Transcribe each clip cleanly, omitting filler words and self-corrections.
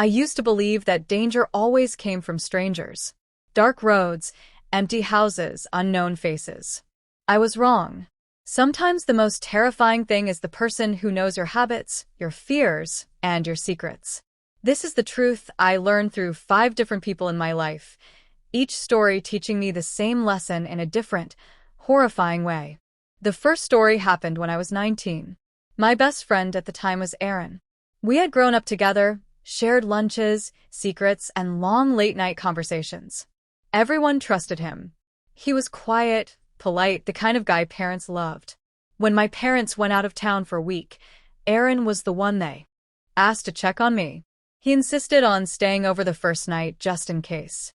I used to believe that danger always came from strangers. Dark roads, empty houses, unknown faces. I was wrong. Sometimes the most terrifying thing is the person who knows your habits, your fears, and your secrets. This is the truth I learned through 5 different people in my life, each story teaching me the same lesson in a different, horrifying way. The first story happened when I was 19. My best friend at the time was Aaron. We had grown up together, shared lunches, secrets, and long late-night conversations. Everyone trusted him. He was quiet, polite, the kind of guy parents loved. When my parents went out of town for a week, Aaron was the one they asked to check on me. He insisted on staying over the first night just in case.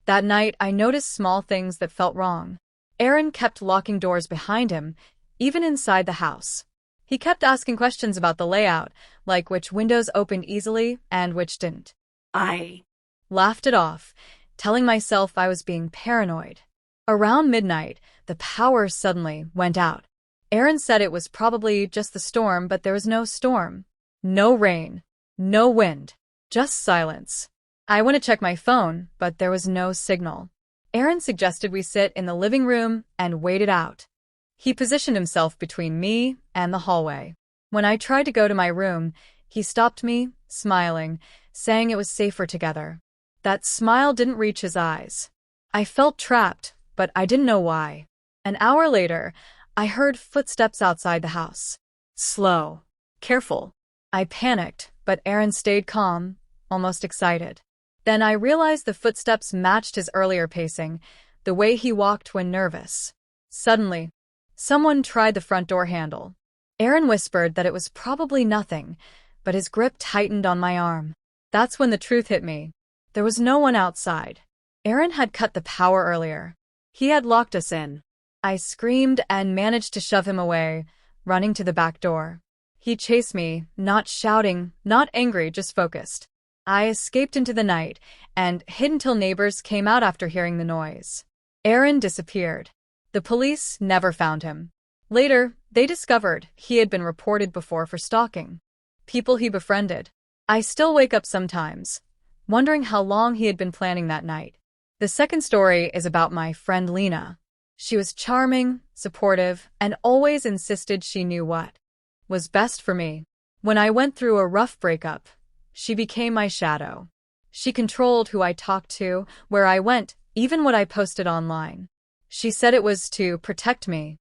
That night, I noticed small things that felt wrong. Aaron kept locking doors behind him, even inside the house. He kept asking questions about the layout, like which windows opened easily and which didn't. I laughed it off, telling myself I was being paranoid. Around midnight, the power suddenly went out. Aaron said it was probably just the storm, but there was no storm. No rain. No wind. Just silence. I went to check my phone, but there was no signal. Aaron suggested we sit in the living room and wait it out. He positioned himself between me and the hallway. When I tried to go to my room, he stopped me, smiling, saying it was safer together. That smile didn't reach his eyes. I felt trapped, but I didn't know why. An hour later, I heard footsteps outside the house. Slow. Careful. I panicked, but Aaron stayed calm, almost excited. Then I realized the footsteps matched his earlier pacing, the way he walked when nervous. Suddenly, someone tried the front door handle. Aaron whispered that it was probably nothing, but his grip tightened on my arm. That's when the truth hit me. There was no one outside. Aaron had cut the power earlier. He had locked us in. I screamed and managed to shove him away, running to the back door. He chased me, not shouting, not angry, just focused. I escaped into the night and hid until neighbors came out after hearing the noise. Aaron disappeared. The police never found him. Later, they discovered he had been reported before for stalking people he befriended. I still wake up sometimes, wondering how long he had been planning that night. The second story is about my friend Lena. She was charming, supportive, and always insisted she knew what was best for me. When I went through a rough breakup, she became my shadow. She controlled who I talked to, where I went, even what I posted online. She said it was to protect me.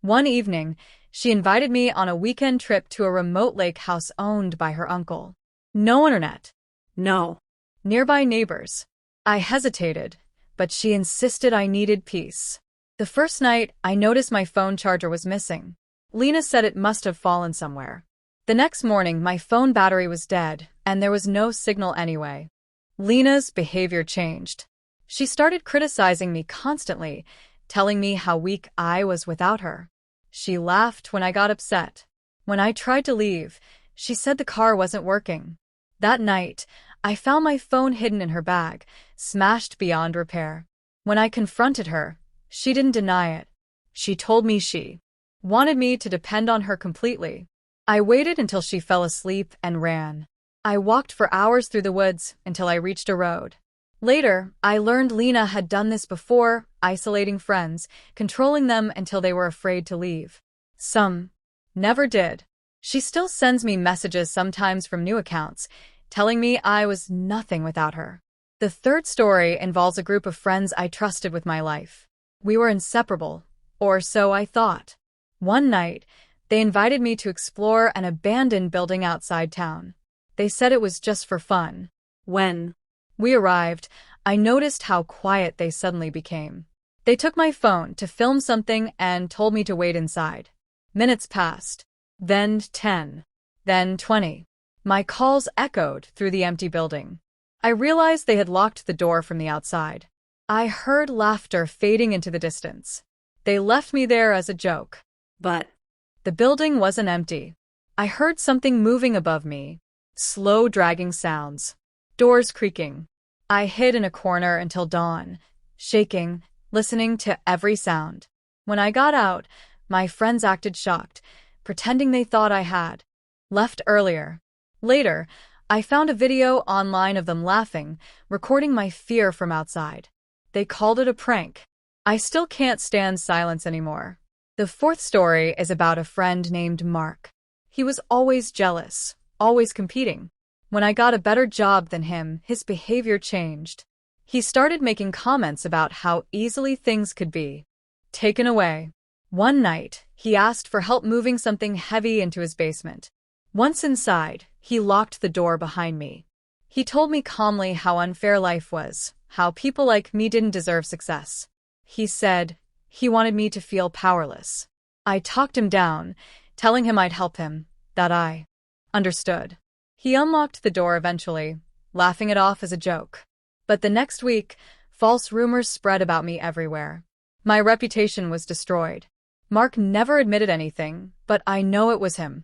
One evening, she invited me on a weekend trip to a remote lake house owned by her uncle. No internet. No nearby neighbors. I hesitated, but she insisted I needed peace. The first night, I noticed my phone charger was missing. Lena said it must have fallen somewhere. The next morning, my phone battery was dead, and there was no signal anyway. Lena's behavior changed. She started criticizing me constantly, telling me how weak I was without her. She laughed when I got upset. When I tried to leave, she said the car wasn't working. That night, I found my phone hidden in her bag, smashed beyond repair. When I confronted her, she didn't deny it. She told me she wanted me to depend on her completely. I waited until she fell asleep and ran. I walked for hours through the woods until I reached a road. Later, I learned Lena had done this before, isolating friends, controlling them until they were afraid to leave. Some never did. She still sends me messages sometimes from new accounts, telling me I was nothing without her. The third story involves a group of friends I trusted with my life. We were inseparable, or so I thought. One night, they invited me to explore an abandoned building outside town. They said it was just for fun. When we arrived, I noticed how quiet they suddenly became. They took my phone to film something and told me to wait inside. Minutes passed. Then 10. Then 20. My calls echoed through the empty building. I realized they had locked the door from the outside. I heard laughter fading into the distance. They left me there as a joke. But the building wasn't empty. I heard something moving above me. Slow dragging sounds. Doors creaking. I hid in a corner until dawn, shaking, listening to every sound. When I got out, my friends acted shocked, pretending they thought I had left earlier. Later, I found a video online of them laughing, recording my fear from outside. They called it a prank. I still can't stand silence anymore. The fourth story is about a friend named Mark. He was always jealous, always competing. When I got a better job than him, his behavior changed. He started making comments about how easily things could be taken away. One night, he asked for help moving something heavy into his basement. Once inside, he locked the door behind me. He told me calmly how unfair life was, how people like me didn't deserve success. He said he wanted me to feel powerless. I talked him down, telling him I'd help him, that I understood. He unlocked the door eventually, laughing it off as a joke. But the next week, false rumors spread about me everywhere. My reputation was destroyed. Mark never admitted anything, but I know it was him.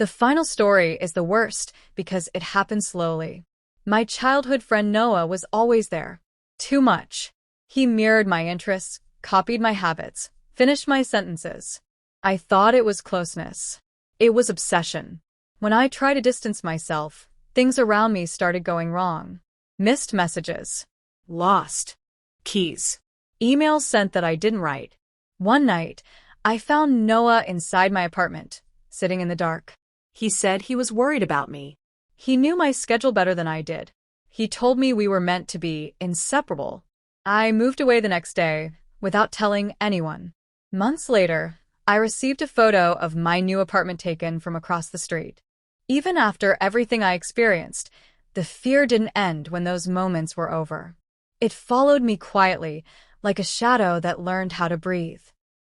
The final story is the worst because it happened slowly. My childhood friend Noah was always there. Too much. He mirrored my interests, copied my habits, finished my sentences. I thought it was closeness. It was obsession. When I tried to distance myself, things around me started going wrong. Missed messages. Lost keys. Emails sent that I didn't write. One night, I found Noah inside my apartment, sitting in the dark. He said he was worried about me. He knew my schedule better than I did. He told me we were meant to be inseparable. I moved away the next day, without telling anyone. Months later, I received a photo of my new apartment taken from across the street. Even after everything I experienced, the fear didn't end when those moments were over. It followed me quietly, like a shadow that learned how to breathe.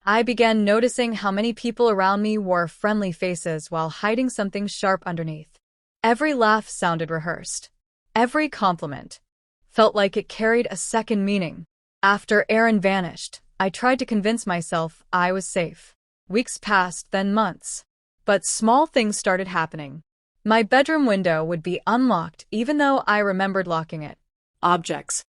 I began noticing how many people around me wore friendly faces while hiding something sharp underneath. Every laugh sounded rehearsed. Every compliment felt like it carried a second meaning. After Aaron vanished, I tried to convince myself I was safe. Weeks passed, then months. But small things started happening. My bedroom window would be unlocked even though I remembered locking it. Objects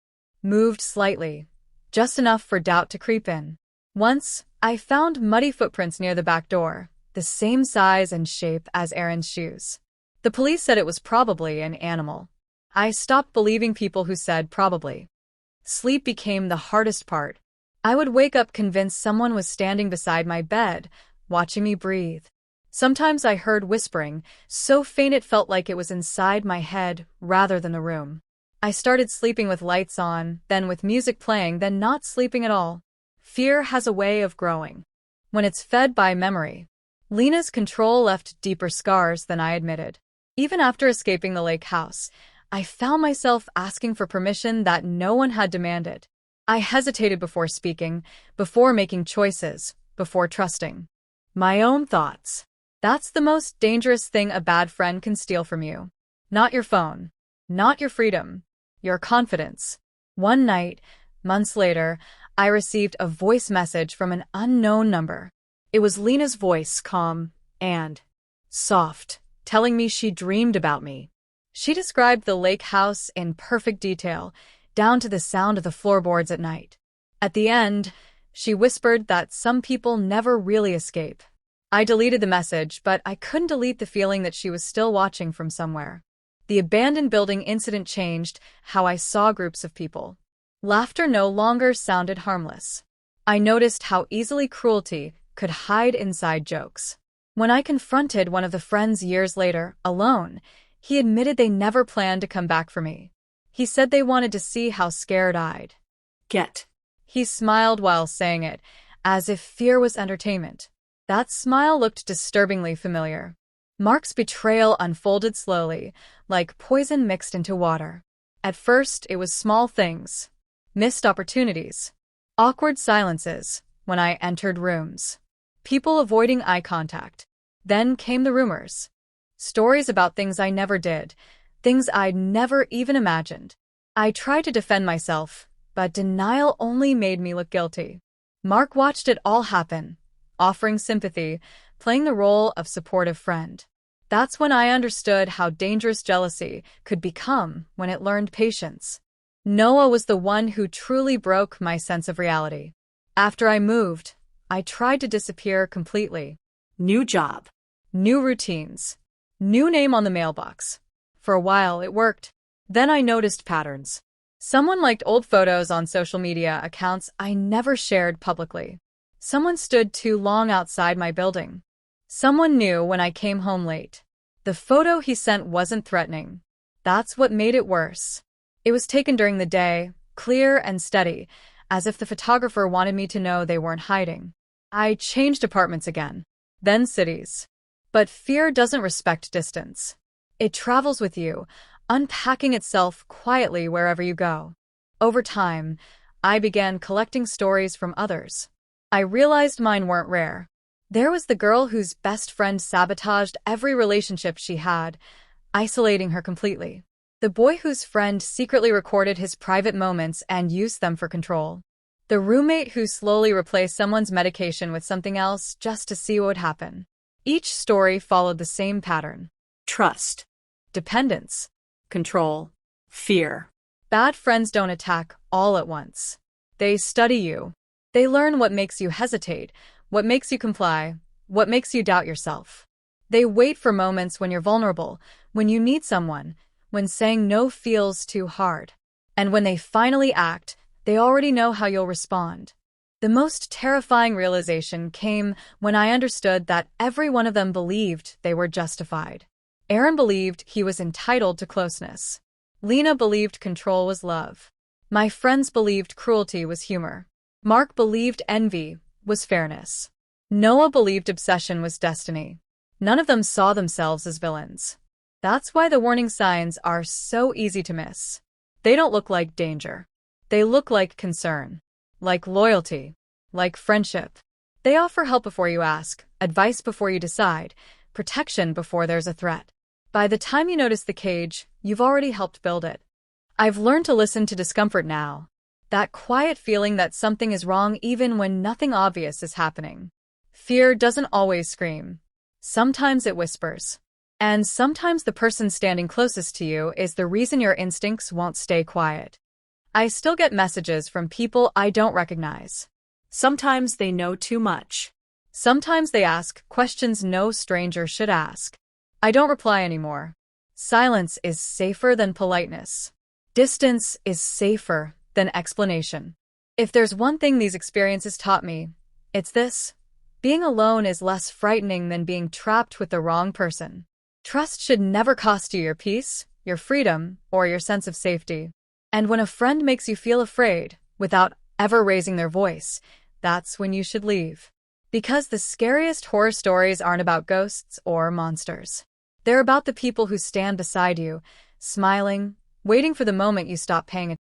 moved slightly, just enough for doubt to creep in. Once, I found muddy footprints near the back door, the same size and shape as Aaron's shoes. The police said it was probably an animal. I stopped believing people who said probably. Sleep became the hardest part. I would wake up convinced someone was standing beside my bed, watching me breathe. Sometimes I heard whispering, so faint it felt like it was inside my head rather than the room. I started sleeping with lights on, then with music playing, then not sleeping at all. Fear has a way of growing. When it's fed by memory. Lena's control left deeper scars than I admitted. Even after escaping the lake house, I found myself asking for permission that no one had demanded. I hesitated before speaking, before making choices, before trusting my own thoughts. That's the most dangerous thing a bad friend can steal from you. Not your phone. Not your freedom. Your confidence. One night, months later, I received a voice message from an unknown number. It was Lena's voice, calm and soft, telling me she dreamed about me. She described the lake house in perfect detail, down to the sound of the floorboards at night. At the end, she whispered that some people never really escape. I deleted the message, but I couldn't delete the feeling that she was still watching from somewhere. The abandoned building incident changed how I saw groups of people. Laughter no longer sounded harmless. I noticed how easily cruelty could hide inside jokes. When I confronted one of the friends years later, alone, he admitted they never planned to come back for me. He said they wanted to see how scared I'd get. He smiled while saying it, as if fear was entertainment. That smile looked disturbingly familiar. Mark's betrayal unfolded slowly, like poison mixed into water. At first, it was small things. Missed opportunities. Awkward silences when I entered rooms. People avoiding eye contact. Then came the rumors. Stories about things I never did, things I'd never even imagined. I tried to defend myself, but denial only made me look guilty. Mark watched it all happen, offering sympathy, playing the role of supportive friend. That's when I understood how dangerous jealousy could become when it learned patience. Noah was the one who truly broke my sense of reality. After I moved, I tried to disappear completely. New job. New routines. New name on the mailbox. For a while, it worked. Then I noticed patterns. Someone liked old photos on social media accounts I never shared publicly. Someone stood too long outside my building. Someone knew when I came home late. The photo he sent wasn't threatening. That's what made it worse. It was taken during the day, clear and steady, as if the photographer wanted me to know they weren't hiding. I changed apartments again, then cities. But fear doesn't respect distance. It travels with you, unpacking itself quietly wherever you go. Over time, I began collecting stories from others. I realized mine weren't rare. There was the girl whose best friend sabotaged every relationship she had, isolating her completely. The boy whose friend secretly recorded his private moments and used them for control. The roommate who slowly replaced someone's medication with something else just to see what would happen. Each story followed the same pattern. Trust, Dependence. control, fear. Bad friends don't attack all at once. They study you. They learn what makes you hesitate, what makes you comply, what makes you doubt yourself. They wait for moments when you're vulnerable, when you need someone, when saying no feels too hard. And when they finally act, they already know how you'll respond. The most terrifying realization came when I understood that every one of them believed they were justified. Aaron believed he was entitled to closeness. Lena believed control was love. My friends believed cruelty was humor. Mark believed envy was fairness. Noah believed obsession was destiny. None of them saw themselves as villains. That's why the warning signs are so easy to miss. They don't look like danger. They look like concern, like loyalty, like friendship. They offer help before you ask, advice before you decide, protection before there's a threat. By the time you notice the cage, you've already helped build it. I've learned to listen to discomfort now. That quiet feeling that something is wrong even when nothing obvious is happening. Fear doesn't always scream. Sometimes it whispers. And sometimes the person standing closest to you is the reason your instincts won't stay quiet. I still get messages from people I don't recognize. Sometimes they know too much. Sometimes they ask questions no stranger should ask. I don't reply anymore. Silence is safer than politeness. Distance is safer than explanation. If there's one thing these experiences taught me, it's this. Being alone is less frightening than being trapped with the wrong person. Trust should never cost you your peace, your freedom, or your sense of safety. And when a friend makes you feel afraid, without ever raising their voice, that's when you should leave. Because the scariest horror stories aren't about ghosts or monsters. They're about the people who stand beside you, smiling, waiting for the moment you stop paying attention.